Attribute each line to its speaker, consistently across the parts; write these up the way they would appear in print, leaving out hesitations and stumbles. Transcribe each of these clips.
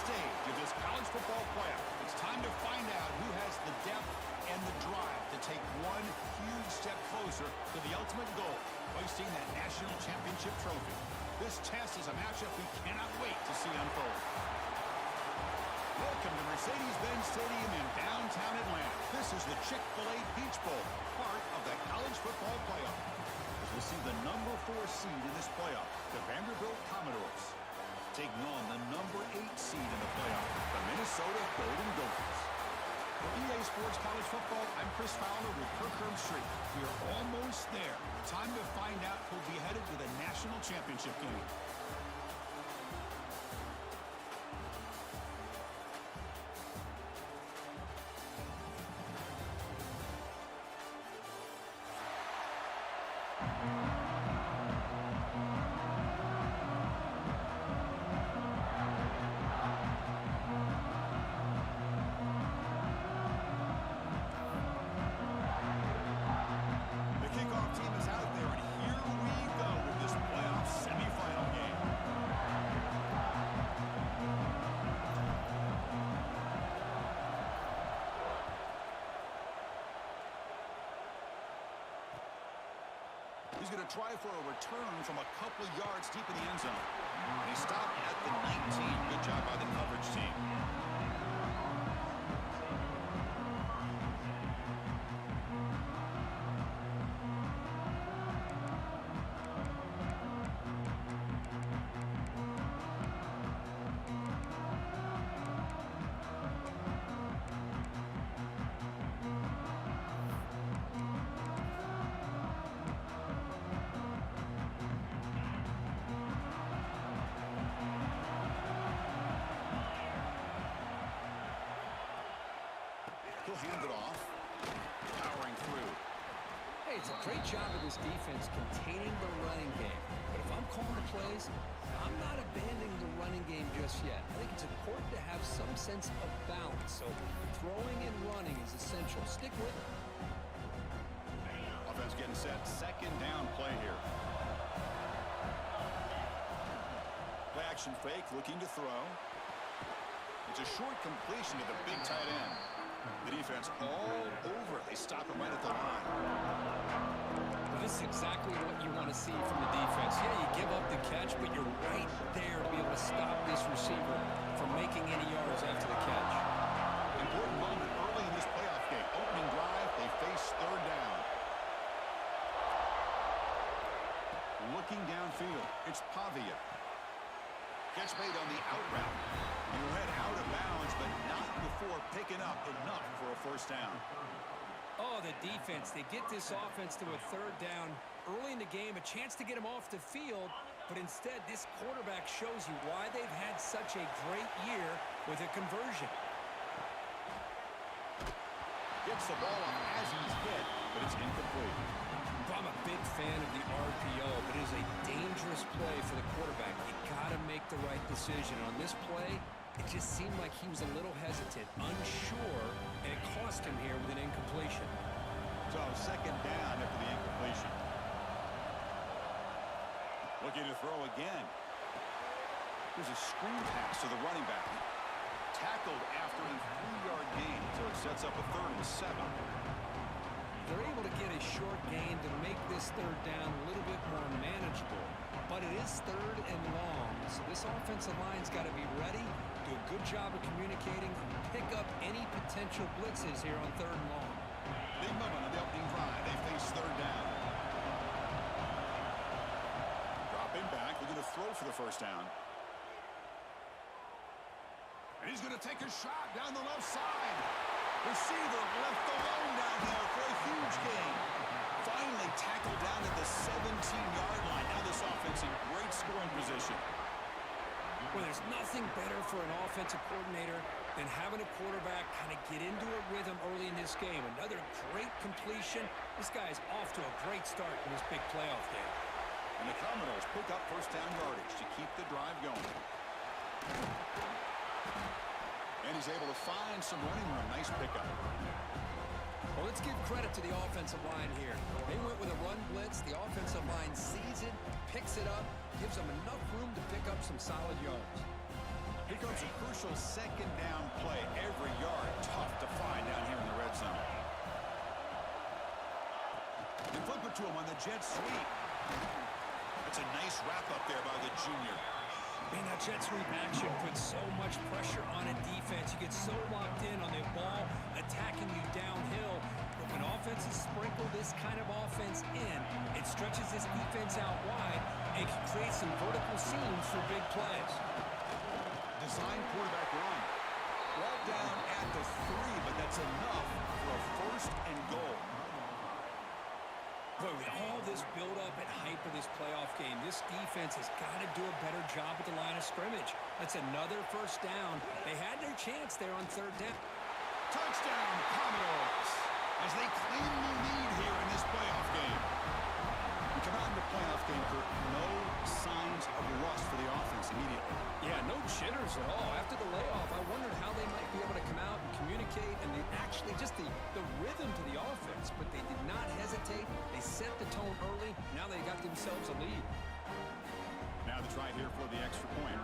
Speaker 1: stage of this college football playoff. It's time to find out who has the depth and the drive to take one huge step closer to the ultimate goal, hoisting that national championship trophy. This test is a matchup we cannot wait to see unfold. Welcome to Mercedes-Benz Stadium in downtown Atlanta. This is the Chick-fil-A Peach Bowl, part of the college football playoff. As we'll see the number 4 seed in this playoff, the Vanderbilt Commodores, taking on the number 8 seed in the playoff, the Minnesota Golden Gophers. For EA Sports College Football, I'm Chris Fowler with CrUsHt24. We are almost there. Time to find out who'll be headed to the national championship game. He's going to try for a return from a couple of yards deep in the end zone. And he stopped at the 19. Good job by the coverage team. He'll hand it off. Powering through.
Speaker 2: Hey, it's a great job of this defense containing the running game. But if I'm calling the plays, I'm not abandoning the running game just yet. I think it's important to have some sense of balance. So throwing and running is essential. Stick with it.
Speaker 1: Offense getting set. Second down play here. Play action fake, looking to throw. It's a short completion to the big tight end. The defense all over. They stop him right at the line.
Speaker 2: Well, this is exactly what you want to see from the defense. Yeah, you give up the catch, but you're right there to be able to stop this receiver from making any yards after the catch.
Speaker 1: Important moment early in this playoff game. Opening drive, they face third down. Looking downfield, it's Pavia. Catch made on the out route. He'll head out of bounds, but not before picking up enough for a first down.
Speaker 2: Oh, the defense. They get this offense to a third down early in the game, a chance to get him off the field, but instead this quarterback shows you why they've had such a great year with a conversion.
Speaker 1: Gets the ball off as he's hit, but it's incomplete.
Speaker 2: I'm a big fan of the RPO, but it is a dangerous play for the quarterback. You got to make the right decision. On this play, it just seemed like he was a little hesitant, unsure, and it cost him here with an incompletion.
Speaker 1: So second down after the incompletion. Looking to throw again. There's a screen pass to the running back. Tackled after a 3-yard gain, so it sets up a 3rd and 7.
Speaker 2: They're able to get a short gain to make this third down a little bit more manageable. But it is third and long, so this offensive line's got to be ready, do a good job of communicating, and pick up any potential blitzes here on third and long.
Speaker 1: Big moment on the opening drive. They face third down. Dropping back, looking to throw for the first down. And he's going to take a shot down the left side. Receiver left alone down here for a huge gain. Finally tackled down at the 17-yard line. Now this offense in great scoring position.
Speaker 2: Well, there's nothing better for an offensive coordinator than having a quarterback kind of get into a rhythm early in this game. Another great completion. This guy is off to a great start in this big playoff game.
Speaker 1: And the Commodores pick up first down yardage to keep the drive going. And he's able to find some running room. Nice pickup.
Speaker 2: Well, let's give credit to the offensive line here. They went with a run blitz. The offensive line sees it, picks it up, gives them enough room to pick up some solid yards.
Speaker 1: Here comes a crucial second down play. Every yard tough to find down here in the red zone. They flip it to him on the jet sweep. That's a nice wrap up there by the junior.
Speaker 2: Man, that jet sweep action puts so much pressure on a defense. You get so locked in on the ball attacking you downhill. But when offenses sprinkle this kind of offense in, it stretches this defense out wide and can create some vertical seams for big plays.
Speaker 1: Design quarterback run. Ball down at the 3, but that's enough for a first and goal.
Speaker 2: Boy, with all this build-up and hype of this playoff game, this defense has got to do a better job at the line of scrimmage. That's another first down. They had their chance there on third down.
Speaker 1: Touchdown, Commodores, as they claim the lead here in this playoff game. We come out in the playoff game, Kurt, no signs of rust for the offense immediately.
Speaker 2: Yeah, no jitters at all. After the layoff, I wondered how they might be able to come out and communicate and actually just the rhythm to the offense, but they did not hesitate. They set the tone early. Now they got themselves a lead.
Speaker 1: Now the try here for the extra point.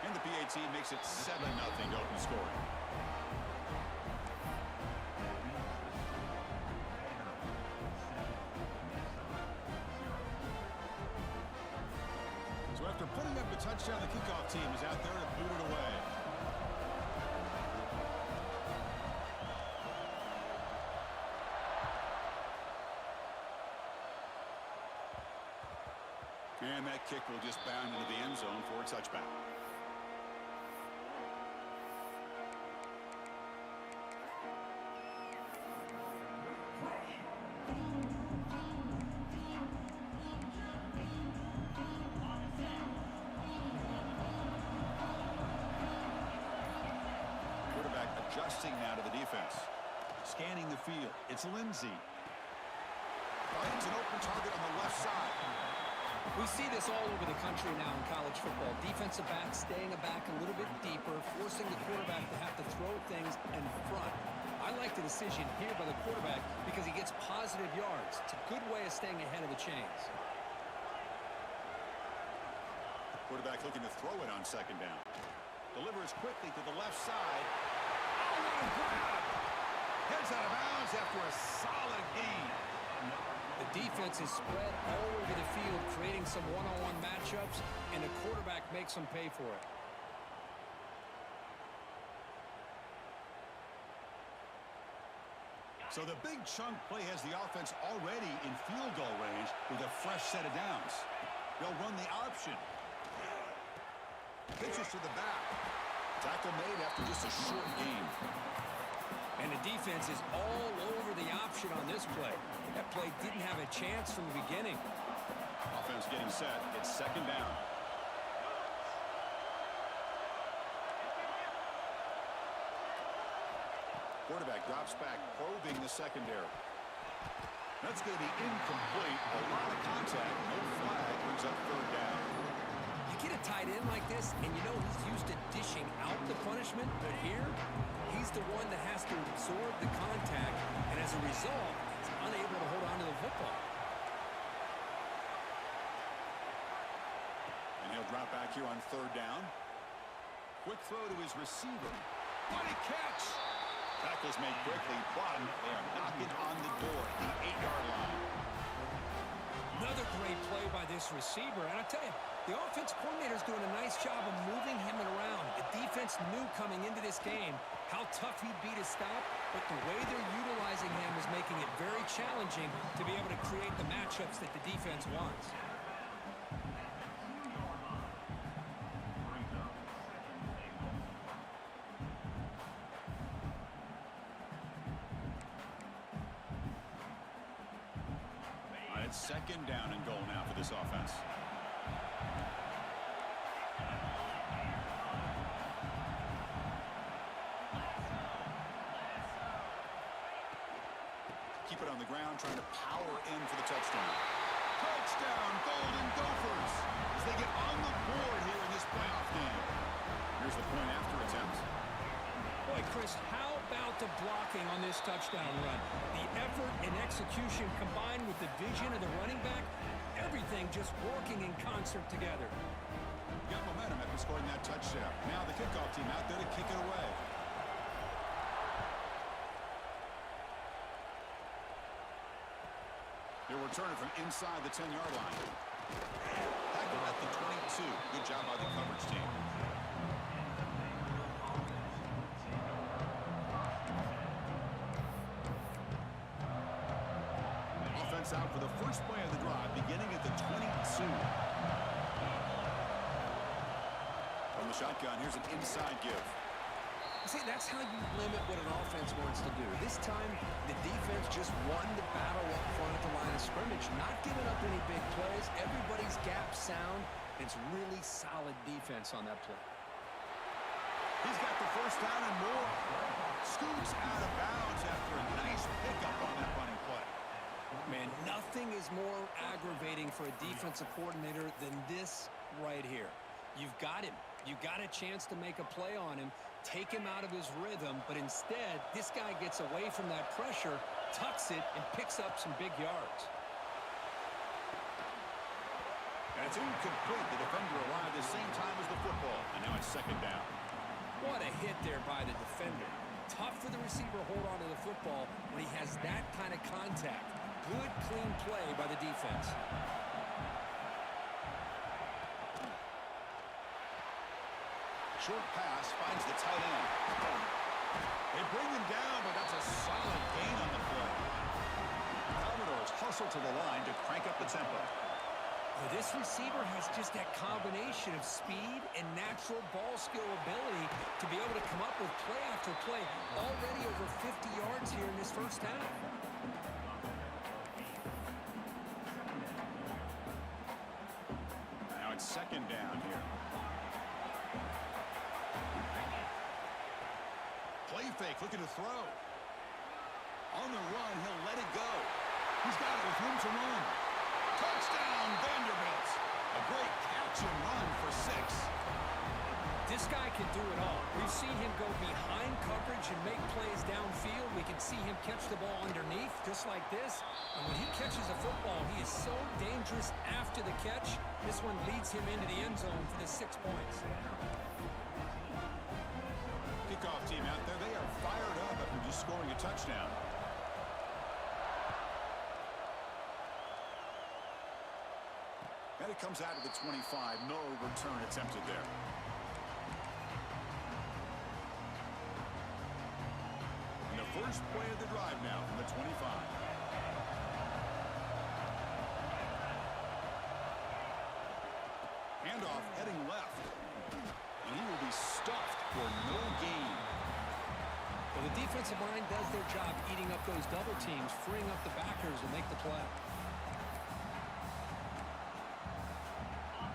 Speaker 1: And the PAT makes it 7-0 to open scoring. So after putting up a touchdown, the kickoff team is out there to boot it away. And that kick will just bound into the end zone for a touchback. Quarterback adjusting now to the defense. Scanning the field. It's Lindsey. Finds an open target on the left side.
Speaker 2: We see this all over the country now in college football. Defensive backs staying back a little bit deeper, forcing the quarterback to have to throw things in front. I like the decision here by the quarterback because he gets positive yards. It's a good way of staying ahead of the chains.
Speaker 1: Quarterback looking to throw it on second down. Delivers quickly to the left side. Oh, what a grab! Heads out of bounds after a solid gain.
Speaker 2: The defense is spread all over the field, creating some one-on-one matchups, and the quarterback makes them pay for it.
Speaker 1: So the big chunk play has the offense already in field goal range with a fresh set of downs. They'll run the option. Pitches to the back. Tackle made after just a short gain.
Speaker 2: And the defense is all over the option on this play. That play didn't have a chance from the beginning.
Speaker 1: Offense getting set. It's second down. Quarterback drops back, probing the secondary. That's going to be incomplete. A lot of contact. No flag. Brings up third down.
Speaker 2: You get a tight end like this, and you know he's used to dishing out the punishment, but here, he's the one that has to absorb the contact, and as a result, he's unable to hold on to the football.
Speaker 1: And he'll drop back here on third down. Quick throw to his receiver. What a catch! Tackles made quickly, but they are knocking on the door at the 8-yard line.
Speaker 2: Another great play by this receiver, and I tell you, the offense coordinator's doing a nice job of moving him around. The defense knew coming into this game how tough he'd be to stop, but the way they're utilizing him is making it very challenging to be able to create the matchups that the defense wants.
Speaker 1: It's second down and goal now for this offense. Keep it on the ground, trying to power in for the touchdown. Touchdown, Golden Gophers, as they get on the board here in this playoff game. Here's the point after attempt.
Speaker 2: Boy, Chris, how about the block blocking on this touchdown run. The effort and execution combined with the vision of the running back, everything just working in concert together.
Speaker 1: Got momentum after scoring that touchdown. Now the kickoff team out there to kick it away. They're returning from inside the 10-yard line. Tackled at the 22. Good job by the coverage team. Offense out for the first play of the drive, beginning at the 22. From the shotgun, here's an inside give.
Speaker 2: See, that's how you limit what an offense wants to do. This time, the defense just won the battle up front at the line of scrimmage, not giving up any big plays. Everybody's gap sound. It's really solid defense on that play.
Speaker 1: He's got the first down and more. Scoots out of bounds after a nice pickup on that running play.
Speaker 2: Man, nothing is more aggravating for a defensive coordinator than this right here. You've got him. You got a chance to make a play on him, take him out of his rhythm, but instead, this guy gets away from that pressure, tucks it, and picks up some big yards.
Speaker 1: That's incomplete. The defender arrived at the same time as the football, and now it's second down.
Speaker 2: What a hit there by the defender. Tough for the receiver to hold on to the football when he has that kind of contact. Good, clean play by the defense.
Speaker 1: Short pass finds the tight end. They bring him down, but that's a solid gain on the play. Commodores hustle to the line to crank up the tempo.
Speaker 2: Well, this receiver has just that combination of speed and natural ball skill ability to be able to come up with play after play. Already over 50 yards here in this first half.
Speaker 1: Now it's second down here. Play fake, looking to throw. On the run, he'll let it go. He's got it with room to run. Touchdown, Vanderbilt. A great catch and run for 6.
Speaker 2: This guy can do it all. We've seen him go behind coverage and make plays downfield. We can see him catch the ball underneath, just like this. And when he catches a football, he is so dangerous after the catch. This one leads him into the end zone for the 6 points.
Speaker 1: Kickoff team out there, they are fired up after just scoring a touchdown. And it comes out of the 25. No return attempted there. And the first play of the drive now from the 25. Handoff heading left. And he will be stuffed for no gain.
Speaker 2: Well, the defensive line does their job eating up those double teams, freeing up the backers to make the play.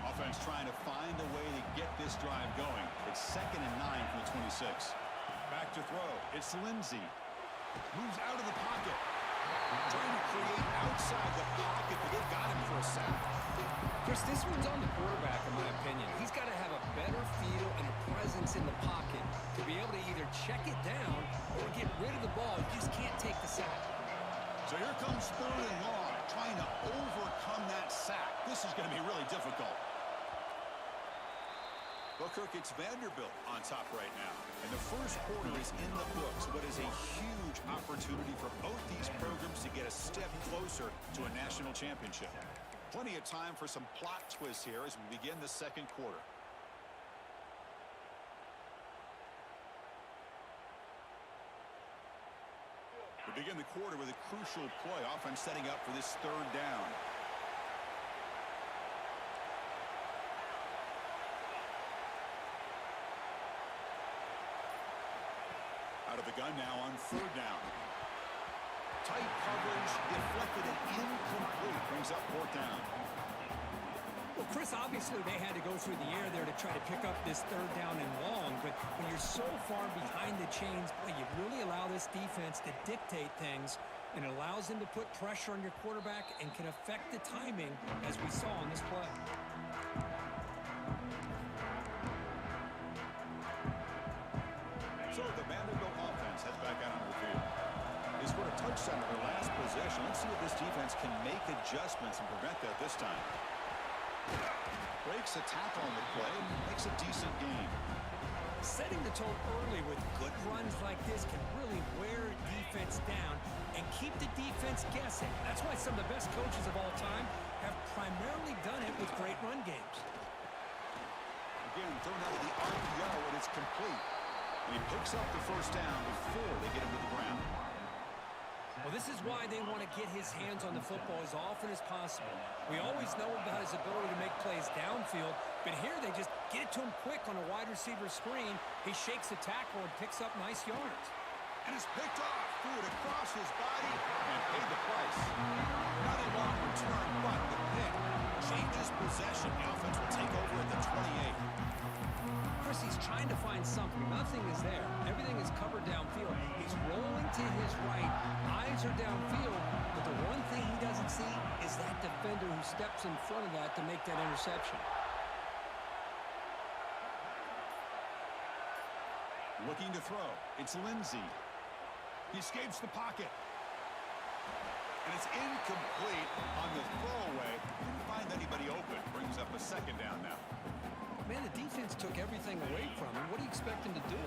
Speaker 1: Offense trying to find a way to get this drive going. It's 2nd and 9 from the 26. Back to throw. It's Lindsey. Moves out of the pocket. Trying to create outside the pocket, but they've got him for a sack.
Speaker 2: Chris, this one's on the quarterback, in my opinion. He's got to have a better feel and a presence in the pocket to be able to either check it down or get rid of the ball. You just can't take the sack.
Speaker 1: So here comes 3rd and long, trying to overcome that sack. This is going to be really difficult. Well, Kirk, it's Vanderbilt on top right now. And the first quarter is in the books, but is a huge opportunity for both these programs to get a step closer to a national championship. Plenty of time for some plot twists here as we begin the second quarter. We begin the quarter with a crucial play. Offense setting up for this 3rd down. Out of the gun now on 3rd down. Tight coverage, deflected and incomplete. Brings up 4th down.
Speaker 2: Well, Chris, obviously they had to go through the air there to try to pick up this 3rd down and long, but when you're so far behind the chains, boy, you really allow this defense to dictate things, and it allows them to put pressure on your quarterback and can affect the timing, as we saw on this play.
Speaker 1: So the Vanderbilt offense heads back out on the field. center, their last possession. Let's see if this defense can make adjustments and prevent that this time. Breaks a tackle on the play and makes a decent gain.
Speaker 2: Setting the tone early with good runs like this can really wear defense down and keep the defense guessing. That's why some of the best coaches of all time have primarily done it with great run games.
Speaker 1: Again, thrown out of the RPO, and it's complete. And he picks up the first down before they get him to the ground.
Speaker 2: Well, this is why they want to get his hands on the football as often as possible. We always know about his ability to make plays downfield, but here they just get it to him quick on a wide receiver screen. He shakes the tackle and picks up nice yards.
Speaker 1: And it's picked off, threw it across his body, and paid the price. Not a long return, but the pick changes possession. The offense will take over at the 28.
Speaker 2: Chris, he's trying to find something. Nothing is there. Everything is covered downfield. He's rolling to his right. Eyes are downfield, but the one thing he doesn't see is that defender who steps in front of that to make that interception.
Speaker 1: Looking to throw. It's Lindsey. He escapes the pocket. And it's incomplete on the throwaway. Didn't find anybody open. Brings up a second down now.
Speaker 2: Man, the defense took everything away from him. What do you expect him to do?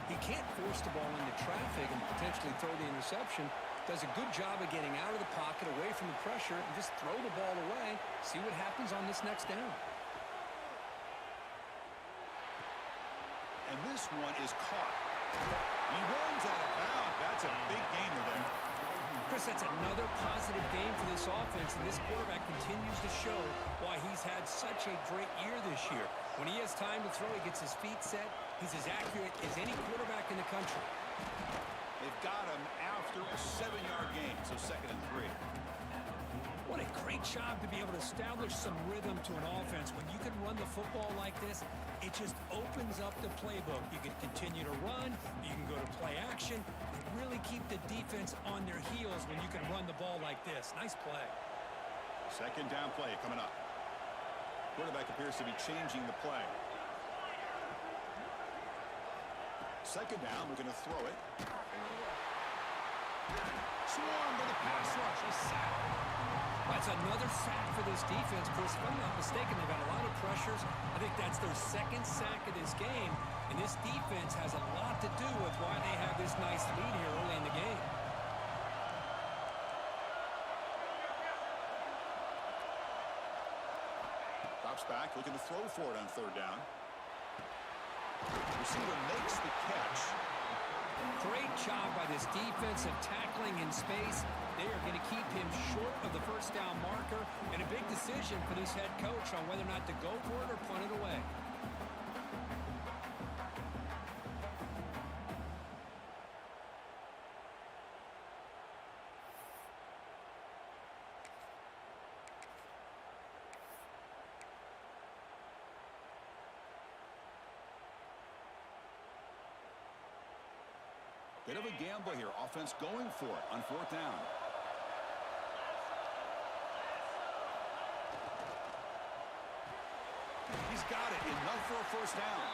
Speaker 2: He can't force the ball into traffic and potentially throw the interception. Does a good job of getting out of the pocket, away from the pressure, and just throw the ball away. See what happens on this next down.
Speaker 1: And this one is caught. He runs out of bounds. That's a big gainer there.
Speaker 2: Chris, that's another positive game for this offense, and this quarterback continues to show why he's had such a great year this year. When he has time to throw, he gets his feet set. He's as accurate as any quarterback in the country.
Speaker 1: They've got him after a 7-yard gain, so 2nd and 3.
Speaker 2: What a great job to be able to establish some rhythm to an offense. When you can run the football like this, it just opens up the playbook. You can continue to run, you can go to play action, and really keep the defense on their heels when you can run the ball like this. Nice play.
Speaker 1: 2nd down play coming up. Quarterback appears to be changing the play. 2nd down, we're going to throw it. Swarm to the pass rush, a sack.
Speaker 2: That's another sack for this defense, Chris. If I'm not mistaken, they've got a lot of pressures. I think that's their 2nd sack of this game, and this defense has a lot to do with why they have this nice lead here early in the game.
Speaker 1: Drops back, looking to throw for it on 3rd down. Receiver makes the catch.
Speaker 2: Great job by this defense of tackling in space. They are going to keep him short of the 1st down marker, and a big decision for this head coach on whether or not to go for it or punt it away.
Speaker 1: Bit of a gamble here. Offense going for it on 4th down. He's got it. Enough for a 1st down.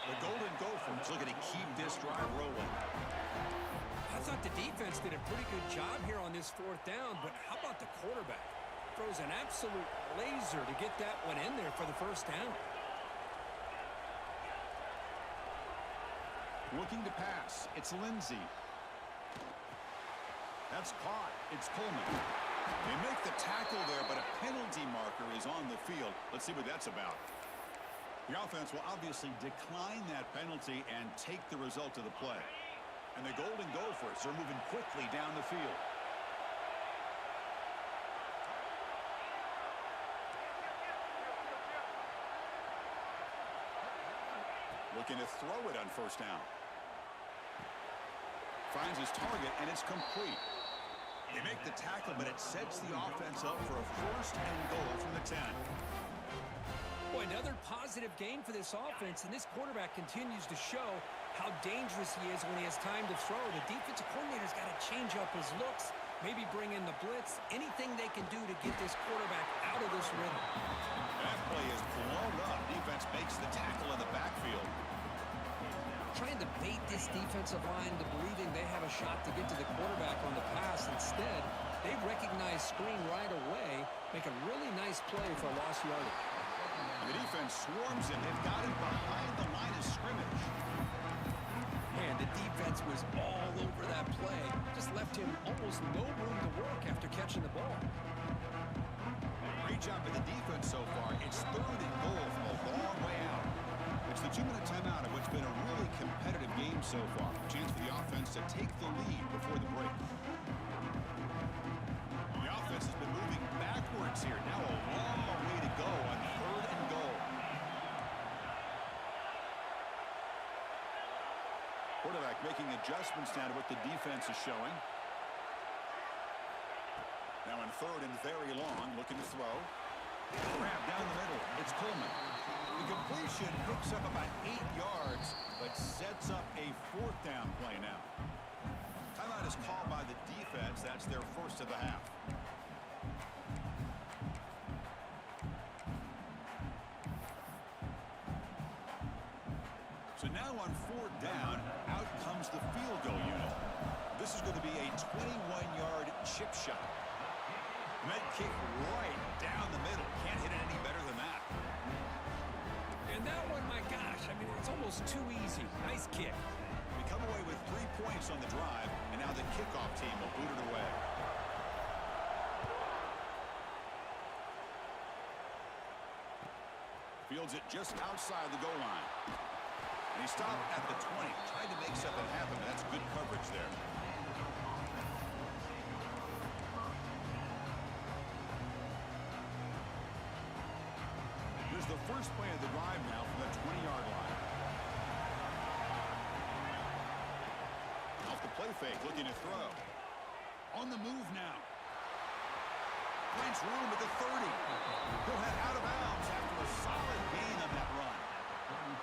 Speaker 1: The Golden Gophers looking to keep this drive rolling.
Speaker 2: I thought the defense did a pretty good job here on this 4th down, but how about the quarterback? Throws an absolute laser to get that one in there for the 1st down.
Speaker 1: Looking to pass. It's Lindsey. That's caught. It's Coleman. They make the tackle there, but a penalty marker is on the field. Let's see what that's about. The offense will obviously decline that penalty and take the result of the play. And the Golden Gophers are moving quickly down the field. Looking to throw it on 1st down. Finds his target, and it's complete. They make the tackle, but it sets the offense up for a 1st and goal from the 10.
Speaker 2: Boy, another positive game for this offense, and this quarterback continues to show how dangerous he is when he has time to throw. The defensive coordinator's got to change up his looks, maybe bring in the blitz, anything they can do to get this quarterback out of this rhythm.
Speaker 1: That play is blown up. Defense makes the tackle in the backfield.
Speaker 2: Trying to bait this defensive line to believing they have a shot to get to the quarterback on the pass. nice screen right away. Make a really nice play for a lost yardage.
Speaker 1: The defense swarms him. They've got him behind the line of scrimmage.
Speaker 2: Man, the defense was all over that play. Just left him almost no room to work after catching the ball.
Speaker 1: Great job by the defense so far. It's 3rd and goal from a long way out. It's the 2-minute timeout of what's been a really competitive game so far. Chance for the offense to take the lead before the break. The offense has been moving backwards here. Now a long way to go on 3rd and goal. Quarterback making adjustments now to what the defense is showing. Now in 3rd and very long, looking to throw. Grab down the middle. It's Coleman. The completion picks up about 8 yards, but sets up a 4th down play now. Timeout is called by the defense. That's their first of the half. So now on 4th down, out comes the field goal unit. This is going to be a 21-yard chip shot. Med kick right down the middle. Can't hit it any better than that.
Speaker 2: And that one, my gosh, I mean, it's almost too easy. Nice kick.
Speaker 1: We come away with 3 points on the drive, and now the kickoff team will boot it away. Fields it just outside the goal line. And he stopped at the 20. Tried to make something happen, but that's good coverage there. Here's the first play of the drive now from the 20-yard line. Off the play fake, looking to throw. On the move now. Finds room at the 30. He'll head out of bounds after a solid gain on that run.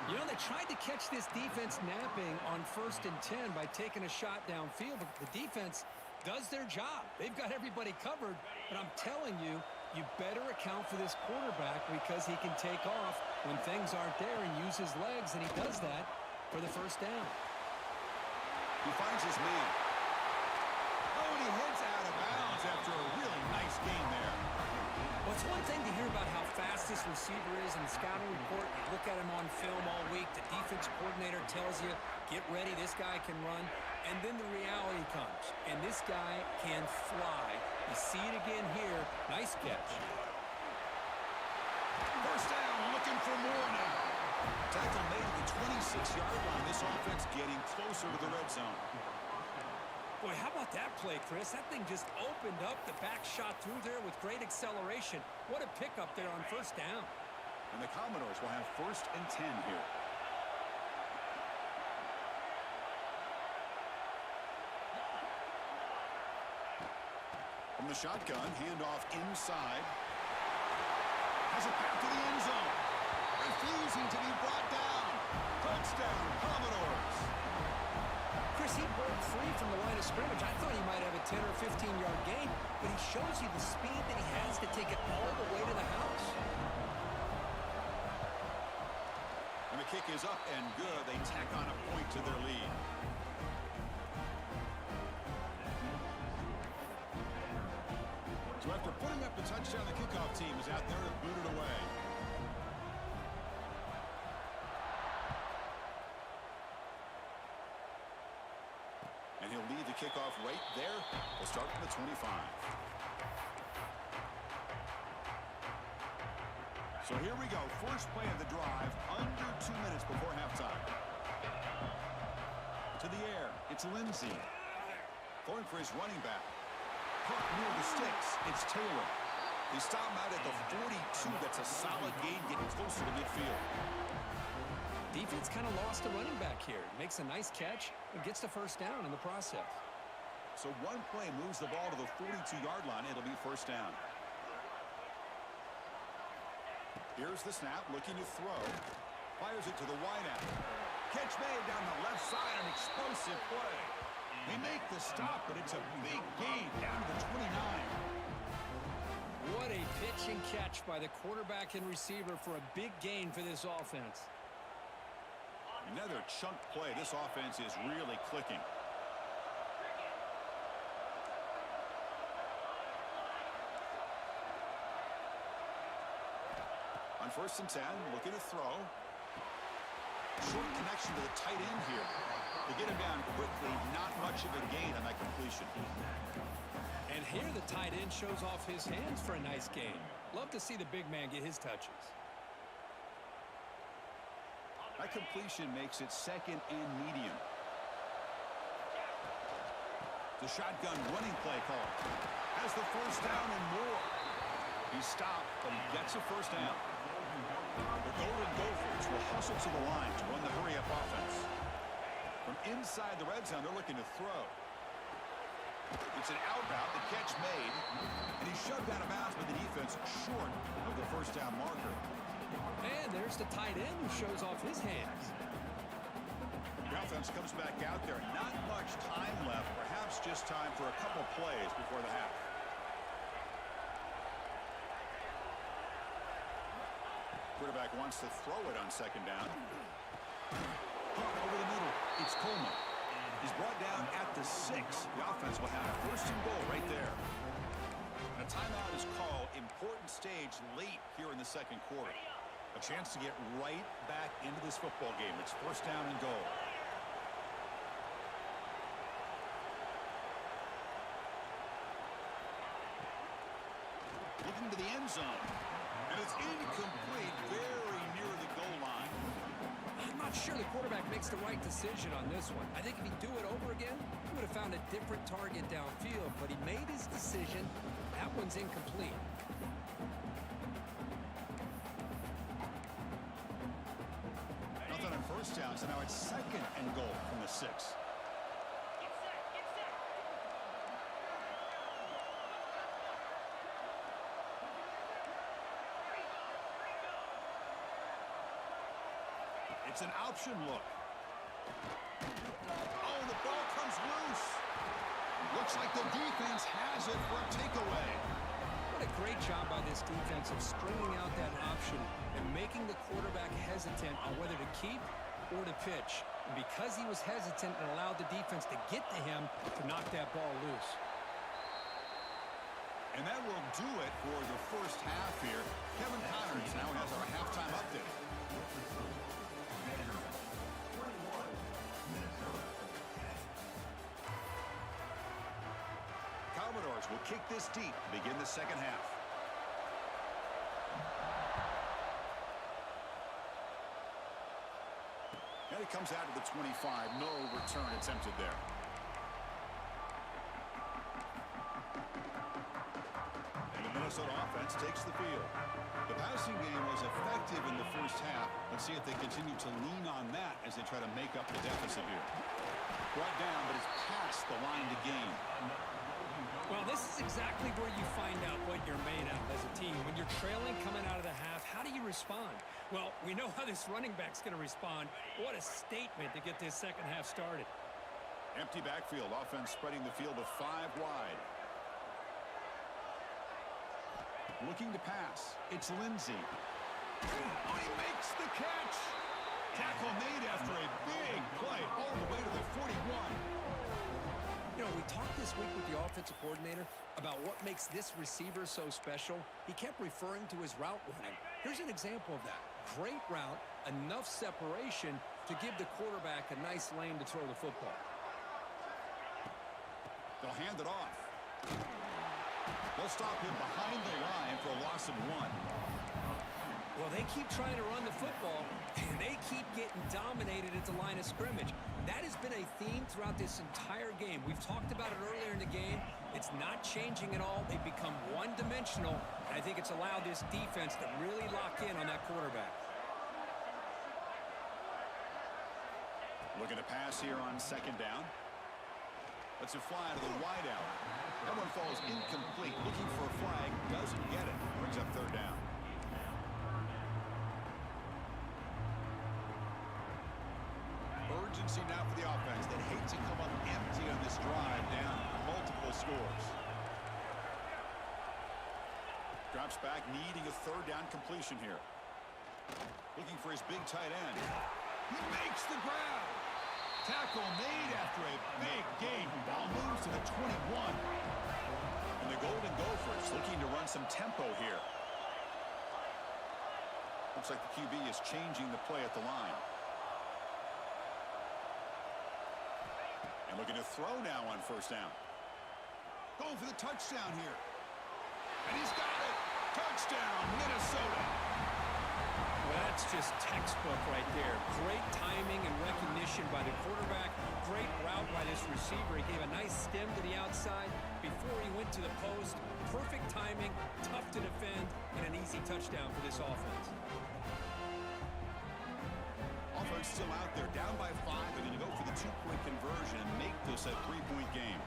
Speaker 2: You know, they tried to catch this defense napping on 1st and 10 by taking a shot downfield, but the defense does their job. They've got everybody covered, but I'm telling you, you better account for this quarterback because he can take off when things aren't there and use his legs, and he does that for the 1st down.
Speaker 1: He finds his man. Oh, and he heads out of bounds after a really nice game there.
Speaker 2: Well, it's one thing to hear about how fast this receiver is in the scouting report. You look at him on film all week. The defense coordinator tells you, get ready, this guy can run. And then the reality comes, and this guy can fly. You see it again here. Nice catch.
Speaker 1: 1st down, looking for more now. Tackle made at the 26-yard line. This offense getting closer to the red zone.
Speaker 2: Boy, how about that play, Chris? That thing just opened up. The back shot through there with great acceleration. What a pickup there on 1st down.
Speaker 1: And the Commodores will have 1st and 10 here. From the shotgun, handoff inside. Has it back to the end zone. Refusing to be brought down. Touchdown, Commodores.
Speaker 2: Chris, he broke free from the line of scrimmage. I thought he might have a 10 or 15-yard gain, but he shows you the speed that he has to take it all the way to the house.
Speaker 1: And the kick is up and good. They tack on a point to their lead. So after putting up the touchdown, the kickoff team is out there to boot it away. And he'll lead the kickoff right there. We'll start from the 25. So here we go. First play of the drive, under 2 minutes before halftime. To the air, it's Lindsey. Going for his running back. Hook near the sticks. It's Taylor. They stop him out at the 42. That's a solid gain, getting closer to midfield.
Speaker 2: Defense kind of lost a running back here. Makes a nice catch and gets the 1st down in the process.
Speaker 1: So one play moves the ball to the 42-yard line. It'll be 1st down. Here's the snap, looking to throw. Fires it to the wideout. Catch made down the left side, an explosive play. They make the stop, but it's a big gain down to the 29.
Speaker 2: What a pitch and catch by the quarterback and receiver for a big gain for this offense.
Speaker 1: Another chunk play. This offense is really clicking. first and 10, looking to throw. Short connection to the tight end here. They get him down quickly, not much of a gain on that completion.
Speaker 2: And here the tight end shows off his hands for a nice gain. Love to see the big man get his touches.
Speaker 1: That completion makes it second and medium. The shotgun running play call. Has the first down and more. He's stopped, but he gets a first down. The Golden Gophers will hustle to the line to run the hurry-up offense. From inside the red zone, they're looking to throw. It's an out route, the catch made, and he's shoved out of bounds by the defense short of the first down marker.
Speaker 2: And there's the tight end who shows off his hands.
Speaker 1: The offense comes back out there. Not much time left, perhaps just time for a couple plays before the half. Quarterback wants to throw it on second down. Over the middle, it's Coleman. He's brought down at the 6. The offense will have first and goal right there. A timeout is called. Important stage late here in the second quarter. A chance to get right back into this football game. It's first down and goal. Looking to the end zone. And it's incomplete, very near the goal line.
Speaker 2: I'm not sure the quarterback makes the right decision on this one. I think if he'd do it over again, he would have found a different target downfield, but he made his decision. That one's incomplete.
Speaker 1: Nothing on first down, so now it's second and goal from the 6. It's an option look. Oh, the ball comes loose. Looks like the defense has it for a takeaway.
Speaker 2: What a great job by this defense of stringing out that option and making the quarterback hesitant on whether to keep or to pitch. And because he was hesitant, it allowed the defense to get to him to knock that ball loose.
Speaker 1: And that will do it for the first half here. Kevin Connors now has our halftime update. Commodores will kick this deep to begin the second half. And it comes out to the 25. No return attempted there. And the Minnesota offense takes the field. The passing game was effective in the first half. Let's see if they continue to lean on that as they try to make up the deficit here. Brought down, but it's past the line to gain.
Speaker 2: Well, this is exactly where you find out what you're made of as a team. When you're trailing coming out of the half, how do you respond? Well, we know how this running back's going to respond. What a statement to get this second half started.
Speaker 1: Empty backfield. Offense spreading the field with 5 wide. Looking to pass. It's Lindsey. Oh, he makes the catch. Tackle made after a big play all the way to the 41.
Speaker 2: You know, we talked this week with the offensive coordinator about what makes this receiver so special. He kept referring to his route running. Here's an example of that. Great route, enough separation to give the quarterback a nice lane to throw the football.
Speaker 1: They'll hand it off. They'll stop him behind the line for a loss of 1.
Speaker 2: Well, they keep trying to run the football, and they keep getting dominated at the line of scrimmage. That has been a theme throughout this entire game. We've talked about it earlier in the game. It's not changing at all. They've become one-dimensional, and I think it's allowed this defense to really lock in on that quarterback.
Speaker 1: Looking to pass here on second down. Lets it fly to the wideout. That one falls incomplete. Looking for a flag. Doesn't get it. Brings up third down. Urgency now for the offense. They'd hate to come up empty on this drive, down multiple scores. Drops back, needing a third down completion here. Looking for his big tight end. He makes the grab. Tackle made after a big gain. Ball moves to the 21. And the Golden Gophers looking to run some tempo here. Looks like the QB is changing the play at the line. And looking to throw now on first down. Going for the touchdown here. And he's got it. Touchdown, Minnesota.
Speaker 2: Well, that's just textbook right there. Great timing and recognition by the quarterback. Great route by this receiver. He gave a nice stem to the outside before he went to the post. Perfect timing, tough to defend, and an easy touchdown for this offense.
Speaker 1: Offense still out there, down by 5. They're going to go for the 2-point conversion and make this a 3-point game.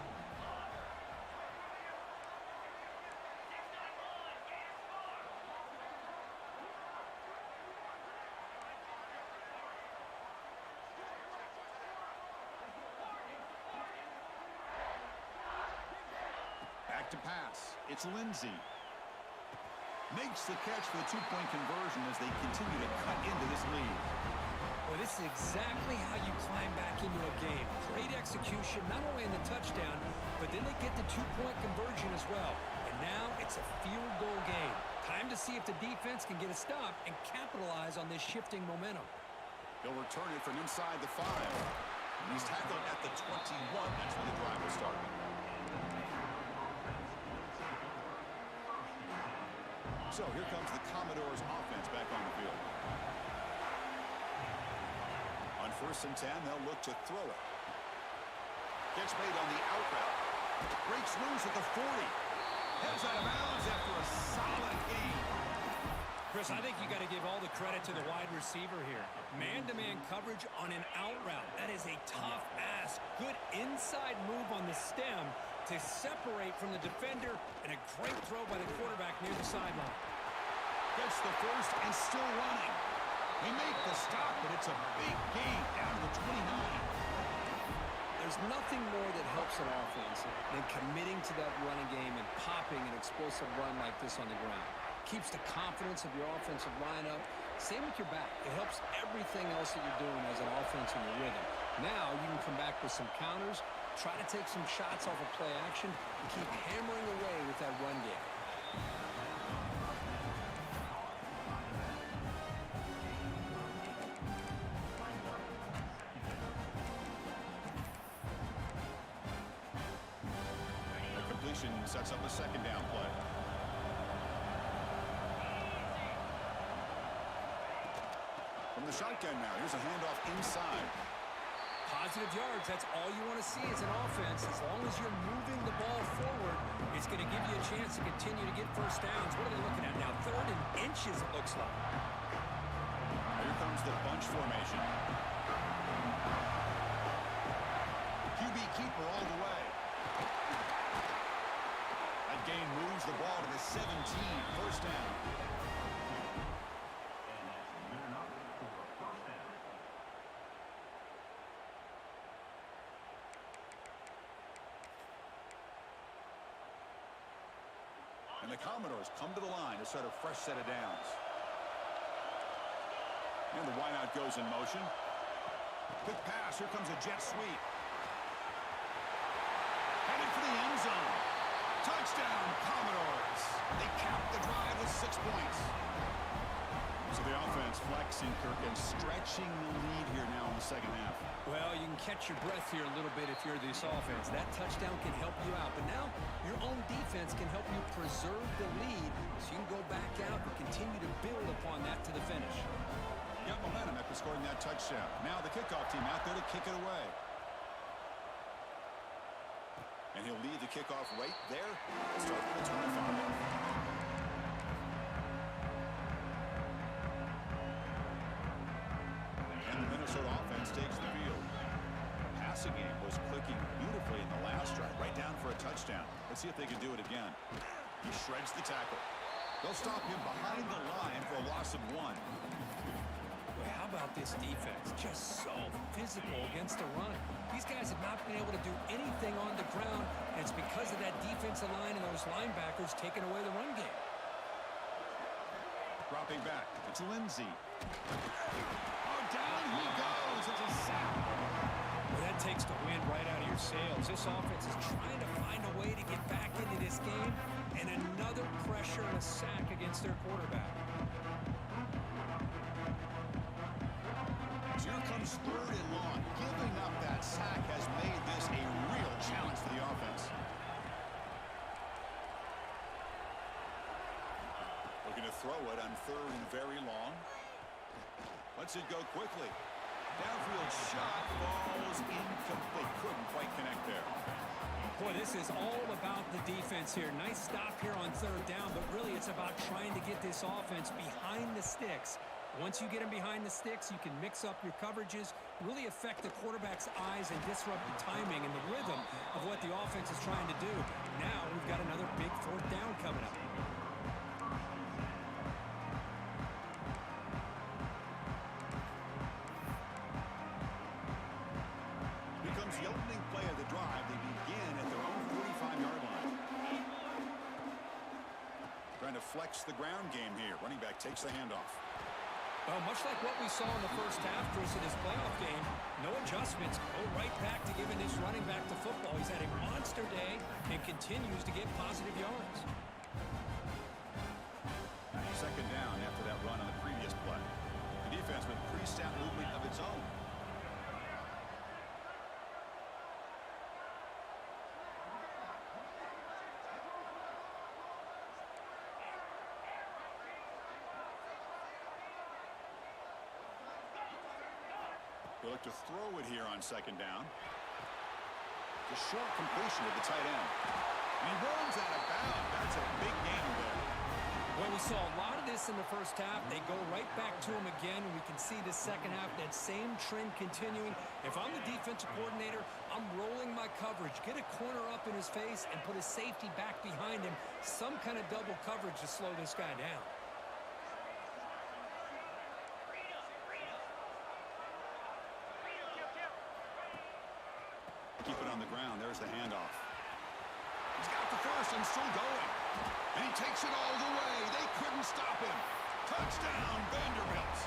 Speaker 1: Back to pass. It's Lindsey. Makes the catch for the 2-point conversion as they continue to cut into this lead.
Speaker 2: Well, this is exactly how you climb back into a game. Great execution, not only in the touchdown, but then they get the 2-point conversion as well. And now it's a field goal game. Time to see if the defense can get a stop and capitalize on this shifting momentum.
Speaker 1: He'll return it from inside the 5. He's tackled at the 21. That's where the drive will start. So here comes the Commodores offense back on the field. On 1st and 10, they'll look to throw it. Gets made on the out route. Breaks loose at the 40. Heads out of bounds after a solid gain.
Speaker 2: Chris, I think you got to give all the credit to the wide receiver here. Man-to-man coverage on an out route. That is a tough ask. Good inside move on the stem to separate from the defender, and a great throw by the quarterback near the sideline.
Speaker 1: Gets the first and still running. They make the stop, but it's a big gain down to the 29.
Speaker 2: There's nothing more that helps an offense than committing to that running game and popping an explosive run like this on the ground. Keeps the confidence of your offensive lineup. Same with your back. It helps everything else that you're doing as an offense in your rhythm. Now you can come back with some counters, try to take some shots off of play action, and keep hammering away with that run game.
Speaker 1: The completion sets up a 2nd down play. From the shotgun now, here's a handoff inside.
Speaker 2: Positive yards, that's all you want to see as an offense. As long as you're moving the ball forward, it's going to give you a chance to continue to get first downs. What are they looking at now? 3rd and inches, it looks like.
Speaker 1: Here comes the bunch formation. QB keeper all the way. That gain moves the ball to the 17. First down. And the Commodores come to the line to start a fresh set of downs. And the wideout goes in motion. Quick pass. Here comes a jet sweep. Headed for the end zone. Touchdown, Commodores. They cap the drive with 6 points. So the offense flexing, Kirk, and stretching the lead here now in the 2nd half.
Speaker 2: Well, you can catch your breath here a little bit if you're this offense. That touchdown can help you out. But now your own defense can help you preserve the lead so you can go back out and continue to build upon that to the finish.
Speaker 1: Got momentum after scoring that touchdown. Now the kickoff team out there to kick it away. And he'll lead the kickoff right there. Start with the 25. Minnesota offense takes the field. The passing game was clicking beautifully in the last drive, right down for a touchdown. Let's see if they can do it again. He shreds the tackle. They'll stop him behind the line for a loss of 1.
Speaker 2: Well, how about this defense? Just so physical against the run. These guys have not been able to do anything on the ground, and it's because of that defensive line and those linebackers taking away the run game.
Speaker 1: Dropping back, it's Lindsey. Down he goes. It's a sack.
Speaker 2: Well, that takes the wind right out of your sails. This offense is trying to find a way to get back into this game, and another pressure and a sack against their quarterback.
Speaker 1: Here comes 3rd and long. Giving up that sack has made this a real challenge for the offense. Looking to throw it on 3rd and very long. Lets it go quickly. Downfield shot falls incomplete. Couldn't quite connect there.
Speaker 2: Boy, this is all about the defense here. Nice stop here on 3rd down, but really it's about trying to get this offense behind the sticks. Once you get them behind the sticks, you can mix up your coverages, really affect the quarterback's eyes and disrupt the timing and the rhythm of what the offense is trying to do. Now we've got another big 4th down coming up.
Speaker 1: Becomes the opening play of the drive. They begin at their own 45-yard line. Trying to flex the ground game here. Running back takes the handoff.
Speaker 2: Well, much like what we saw in the first half, Chris, in this playoff game, no adjustments. Go right back to giving this running back to football. He's had a monster day and continues to get positive yards.
Speaker 1: 2nd down after that run on the previous play. The defense with pretty stout movement of its own. They look to throw it here on 2nd down. The short completion of the tight end. And he runs out of bounds. That's a big gain there.
Speaker 2: Well, we saw a lot of this in the first half. They go right back to him again. We can see the second half, that same trend continuing. If I'm the defensive coordinator, I'm rolling my coverage. Get a corner up in his face and put a safety back behind him. Some kind of double coverage to slow this guy down.
Speaker 1: Keep it on the ground. There's the handoff. He's got the first and still going. And he takes it all the way. They couldn't stop him. Touchdown, Vanderbilt.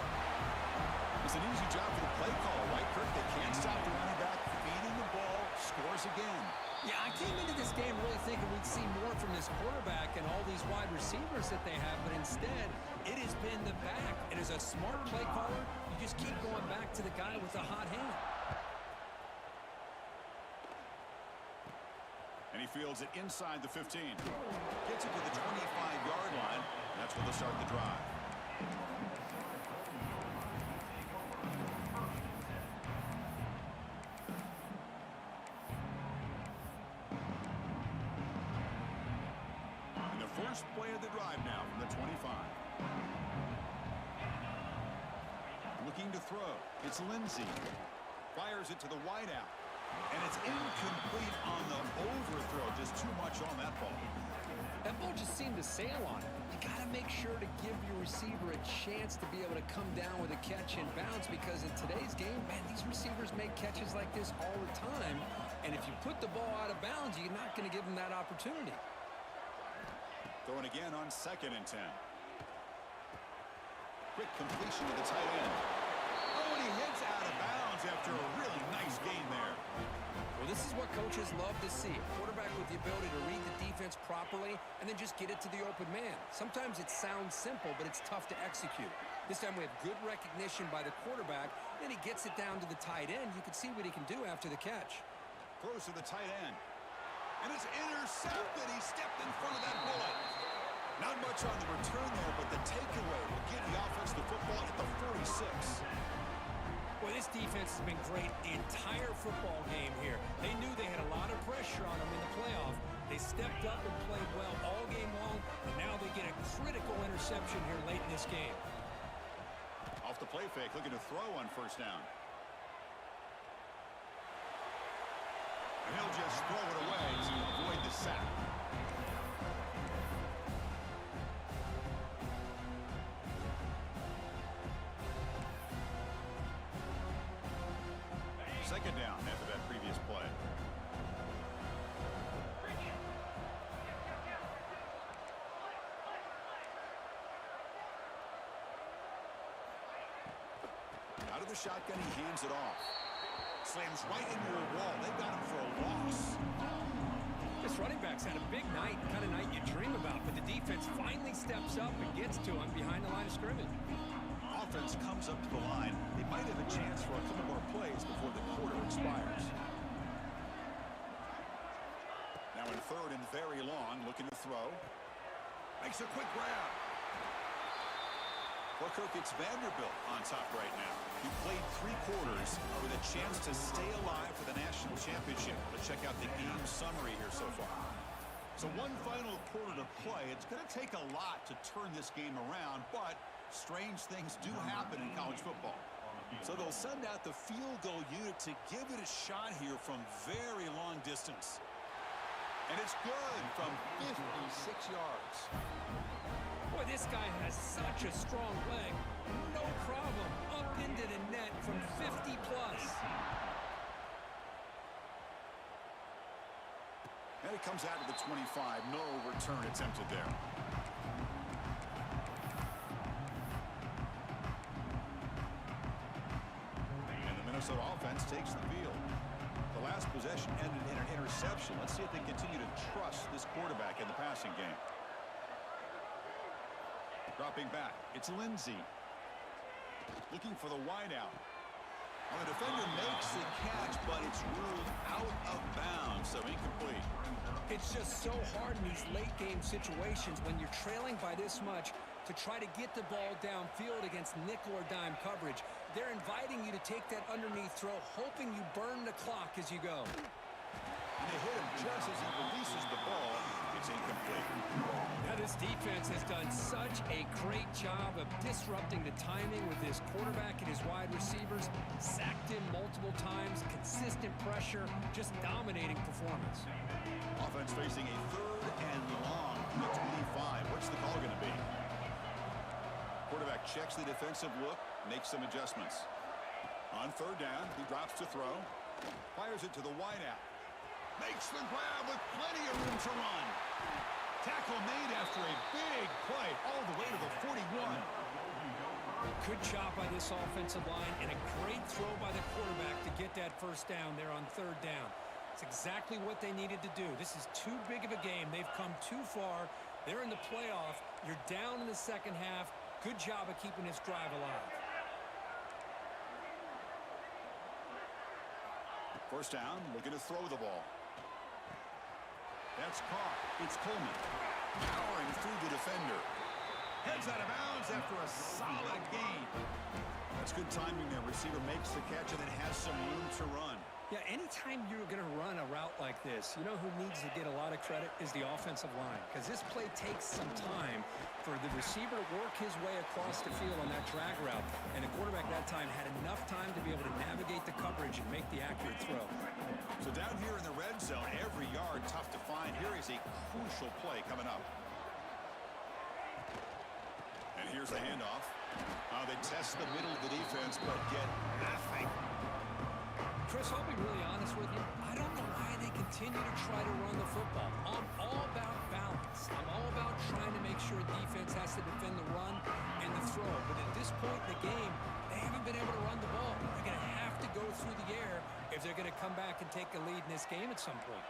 Speaker 1: It's an easy job for the play caller, right, Kirk? They can't stop the running back. Feeding the ball. Scores again.
Speaker 2: Yeah, I came into this game really thinking we'd see more from this quarterback and all these wide receivers that they have, but instead, it has been the back. And as a smart play caller, you just keep going back to the guy with the hot hand.
Speaker 1: And he fields it inside the 15. Gets it to the 25-yard line. That's where they'll start the drive. And the first play of the drive now from the 25. Looking to throw. It's Lindsey. Fires it to the wideout. And it's incomplete on the overthrow. Just too much on that ball.
Speaker 2: That ball just seemed to sail on it. You got to make sure to give your receiver a chance to be able to come down with a catch and bounce, because in today's game, man, these receivers make catches like this all the time. And if you put the ball out of bounds, you're not going to give them that opportunity.
Speaker 1: Throwing again on 2nd and 10. Quick completion to the tight end. Oh, and he hits out of bounds after a really nice gain there.
Speaker 2: Well, this is what coaches love to see. A quarterback with the ability to read the defense properly and then just get it to the open man. Sometimes it sounds simple, but it's tough to execute. This time we have good recognition by the quarterback. Then he gets it down to the tight end. You can see what he can do after the catch.
Speaker 1: Throws to the tight end. And it's intercepted. He stepped in front of that bullet. Not much on the return there, but the takeaway will give the offense the football at the 46.
Speaker 2: Well, this defense has been great the entire football game here. They knew they had a lot of pressure on them in the playoff. They stepped up and played well all game long, and now they get a critical interception here late in this game.
Speaker 1: Off the play fake, looking to throw on 1st down. And he'll just throw it away to avoid the sack. Second down after that previous play. Out of the shotgun, he hands it off. Slams right into a wall. They've got him for a loss.
Speaker 2: This running back's had a big night, kind of night you dream about, but the defense finally steps up and gets to him behind the line of scrimmage.
Speaker 1: offense comes up to the line, they might have a chance for a couple more plays before the quarter expires. Now in third and very long, looking to throw. Makes a quick grab. Well, Kirk, it's Vanderbilt on top right now. He played 3 quarters with a chance to stay alive for the national championship. Let's check out the game summary here so far. So one final quarter to play. It's going to take a lot to turn this game around, but strange things do happen in college football. So they'll send out the field goal unit to give it a shot here from very long distance. And it's good from 56 yards.
Speaker 2: Boy, this guy has such a strong leg. No problem. Up into the net from 50 plus.
Speaker 1: And it comes out to the 25. No return attempted there. And the Minnesota offense takes the field. The last possession ended in an interception. Let's see if they continue to trust this quarterback in the passing game. Dropping back, it's Lindsey. Looking for the wideout. Well, the defender makes the catch, but it's ruled out of bounds, so incomplete.
Speaker 2: It's just so hard in these late game situations when you're trailing by this much to try to get the ball downfield against nickel or dime coverage. They're inviting you to take that underneath throw, hoping you burn the clock as you go.
Speaker 1: And they hit him just as he releases the ball. It's incomplete.
Speaker 2: Now this defense has done such a great job of disrupting the timing with his quarterback and his wide receivers. Sacked him multiple times, consistent pressure, just dominating performance.
Speaker 1: Offense facing a third and long from the 25. What's the call going to be? Quarterback checks the defensive look, makes some adjustments. On third down, he drops to throw. Fires it to the wideout. Makes the grab with plenty of room to run. Tackle made after a big play all the way to the 41.
Speaker 2: Good job by this offensive line and a great throw by the quarterback to get that first down there on third down. It's exactly what they needed to do. This is too big of a game. They've come too far. They're in the playoff. You're down in the second half. Good job of keeping this drive alive.
Speaker 1: First down, looking to throw the ball. That's caught. It's Coleman. Powering through the defender. Heads out of bounds after a solid gain. That's good timing there. Receiver makes the catch and then has some room to run.
Speaker 2: Yeah, anytime you're going to run a route like this, you know who needs to get a lot of credit is the offensive line. Because this play takes some time for the receiver to work his way across the field on that drag route. And the quarterback that time had enough time to be able to navigate the coverage and make the accurate throw.
Speaker 1: So down here in the red zone, every yard tough to find. Here is a crucial play coming up. And here's the handoff. They test the middle of the defense, but get nothing.
Speaker 2: Chris, I'll be really honest with you. I don't know why they continue to try to run the football. I'm all about balance. I'm all about trying to make sure defense has to defend the run and the throw. But at this point in the game, they haven't been able to run the ball. They're going to have to go through the air if they're going to come back and take a lead in this game at some point.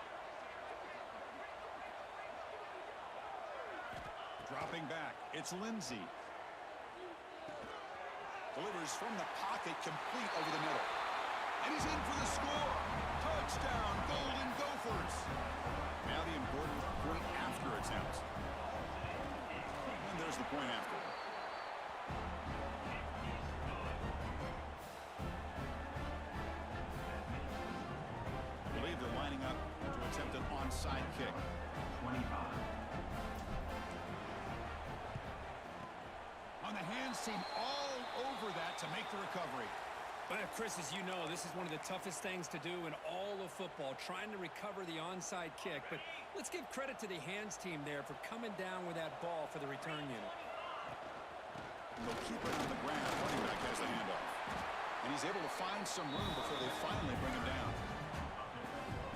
Speaker 1: Dropping back, it's Lindsey. Delivers from the pocket, complete over the middle. And he's in for the score. Touchdown, Golden Gophers. Now the important point after attempt. And there's the point after. I believe they're lining up to attempt an onside kick. 25. On the hands team all over that to make the recovery.
Speaker 2: But Chris, as you know, this is one of the toughest things to do in all of football, trying to recover the onside kick. But let's give credit to the hands team there for coming down with that ball for the return unit.
Speaker 1: They'll keep it on the ground. Running back has the handoff. And he's able to find some room before they finally bring him down.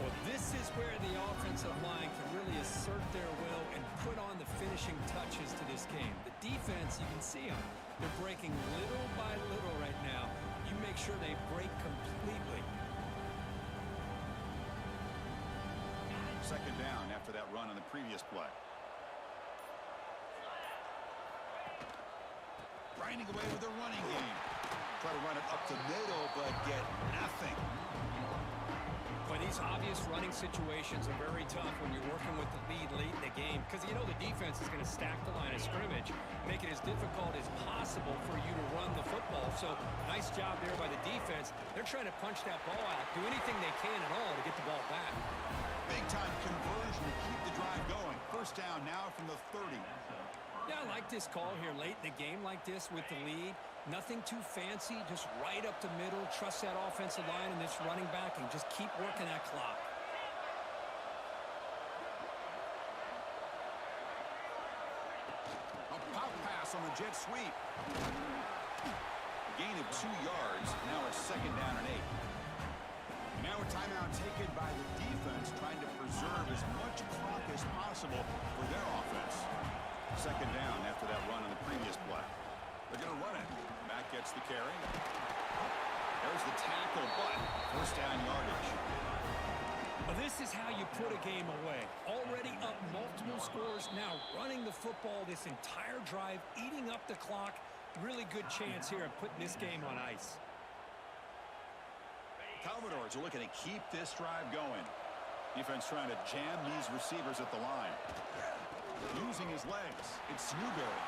Speaker 2: Well, this is where the offensive line can really assert their will and put on the finishing touches to this game. The defense, you can see them. They're breaking little by little right now. You make sure they break completely.
Speaker 1: Second down after that run on the previous play. grinding away with a running game. Try to run it up the middle, but get nothing.
Speaker 2: But these obvious running situations are very tough when you're working with the lead late in the game because you know the defense is going to stack the line of scrimmage, make it as difficult as possible for you to run the football. So nice job there by the defense. They're trying to punch that ball out, do anything they can at all to get the ball back.
Speaker 1: Big-time conversion to keep the drive going. First down now from the 30.
Speaker 2: Yeah, I like this call here late in the game like this with the lead. Nothing too fancy, just right up the middle. Trust that offensive line and this running back and just keep working that clock.
Speaker 1: A pop pass on the jet sweep. A gain of 2 yards. Now it's second down and 8. And now a timeout taken by the defense, trying to preserve as much clock as possible for their offense. Second down after that run on the previous play. They're going to run it. Matt gets the carry. There's the tackle, but first down yardage.
Speaker 2: Well, this is how you put a game away. Already up multiple scores, now running the football this entire drive, eating up the clock. Really good chance here of putting this game on ice.
Speaker 1: Commodores are looking to keep this drive going. Defense trying to jam these receivers at the line. Using his legs, it's Newberry.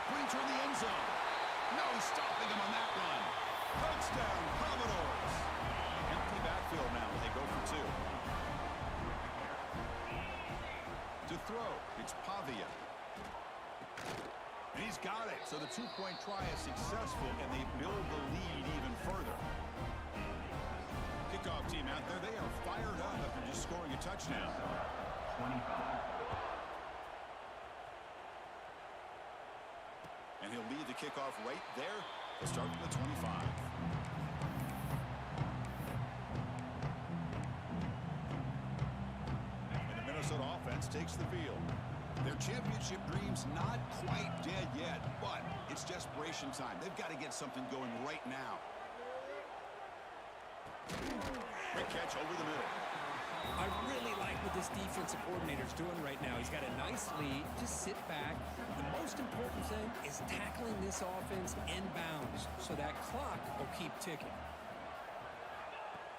Speaker 1: Putting toward the end zone. No stopping him on that one. Touchdown, Commodores. Empty backfield now. They go for 2. To throw, it's Pavia. And he's got it. So the 2-point try is successful, and they build the lead even further. Kickoff team out there. They are fired up after just scoring a touchdown.
Speaker 3: 25.
Speaker 1: And he'll lead the kickoff right there. He'll start from the 25. And the Minnesota offense takes the field. Their championship dreams not quite dead yet, but it's desperation time. They've got to get something going right now. Quick catch over the middle.
Speaker 2: I really like what this defensive coordinator is doing right now. He's got a nice lead. Just sit back. The most important thing is tackling this offense inbounds so that clock will keep ticking.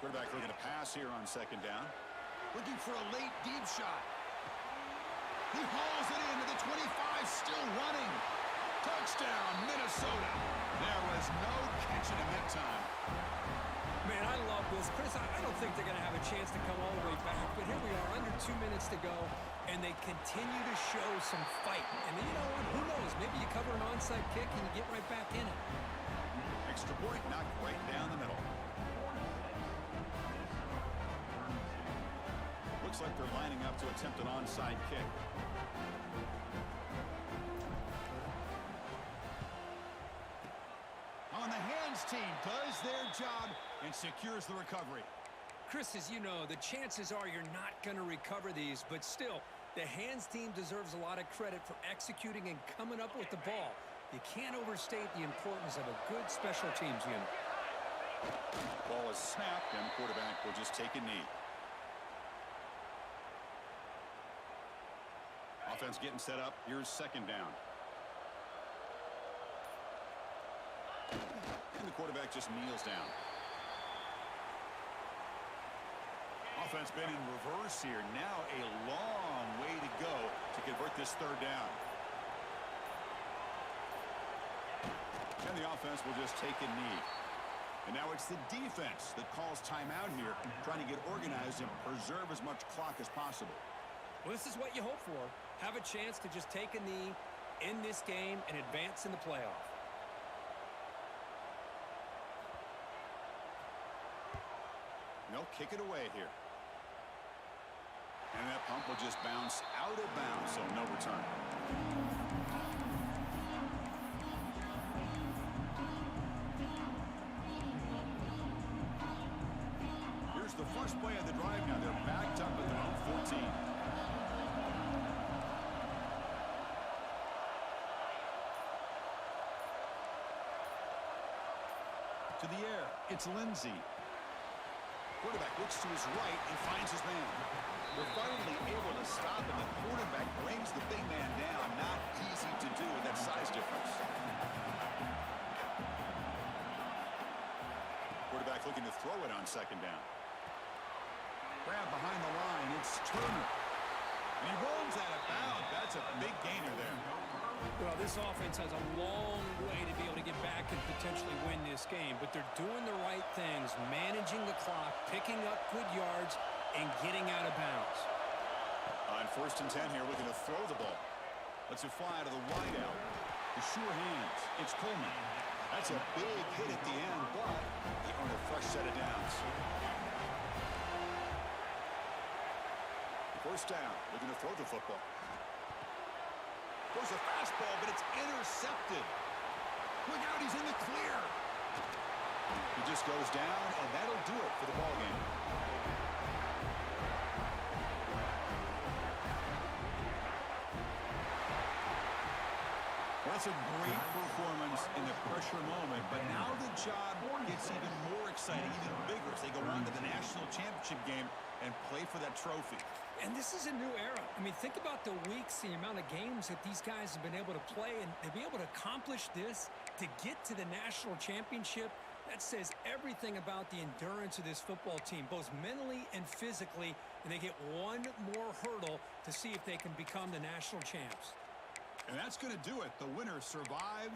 Speaker 1: Quarterback looking to pass here on second down. Looking for a late deep shot. He hauls it into the 25, still running. Touchdown, Minnesota. There was no catching him that time.
Speaker 2: Man, I love this. Chris, I don't think they're going to have a chance to come all the way back, but here we are, under 2 minutes to go, and they continue to show some fight. And then, you know what? Who knows? Maybe you cover an onside kick and you get right back in it.
Speaker 1: Extra point knocked right down the middle. Looks like they're lining up to attempt an onside kick. On the hands team does their job and secures the recovery.
Speaker 2: Chris, as you know, the chances are you're not going to recover these, but still, the hands team deserves a lot of credit for executing and coming up with the ball. You can't overstate the importance of a good special teams unit.
Speaker 1: Ball is snapped, and the quarterback will just take a knee. Offense getting set up. Here's second down. And the quarterback just kneels down. Offense been in reverse here. Now a long way to go to convert this third down. And the offense will just take a knee. And now it's the defense that calls timeout here, trying to get organized and preserve as much clock as possible.
Speaker 2: Well, this is what you hope for. Have a chance to just take a knee in this game and advance in the playoff.
Speaker 1: No, kick it away here. And that pump will just bounce out of bounds, so no return. Here's the first play of the drive now. They're backed up at their own 14. To the air, it's Lindsey. Quarterback looks to his right and finds his man. They're finally able to stop him. The quarterback brings the big man down. Not easy to do with that size difference. half looking to throw it on second down. Grab behind the line. It's Turner. And he rolls out of bounds. That's a big gainer there.
Speaker 2: Well, this offense has a long way to be able to get back and potentially win this game, but they're doing the right things, managing the clock, picking up good yards, and getting out of bounds.
Speaker 1: On 1st and 10 here, looking to throw the ball. Lets it fly to the wideout. The sure hands. It's Coleman. That's a big hit at the end, but they earn a fresh set of downs. 1st down, looking to throw the football. Goes a fastball, but it's intercepted. Look out, he's in the clear. He just goes down, and that'll do it for the ball game. That's a great performance in the pressure moment, but now the job gets even more exciting, even bigger as they go on to the national championship game and play for that trophy.
Speaker 2: And this is a new era. I mean, think about the weeks, the amount of games that these guys have been able to play, and to be able to accomplish this, to get to the national championship, that says everything about the endurance of this football team, both mentally and physically, and they get one more hurdle to see if they can become the national champs.
Speaker 1: And that's going to do it. The winner survives.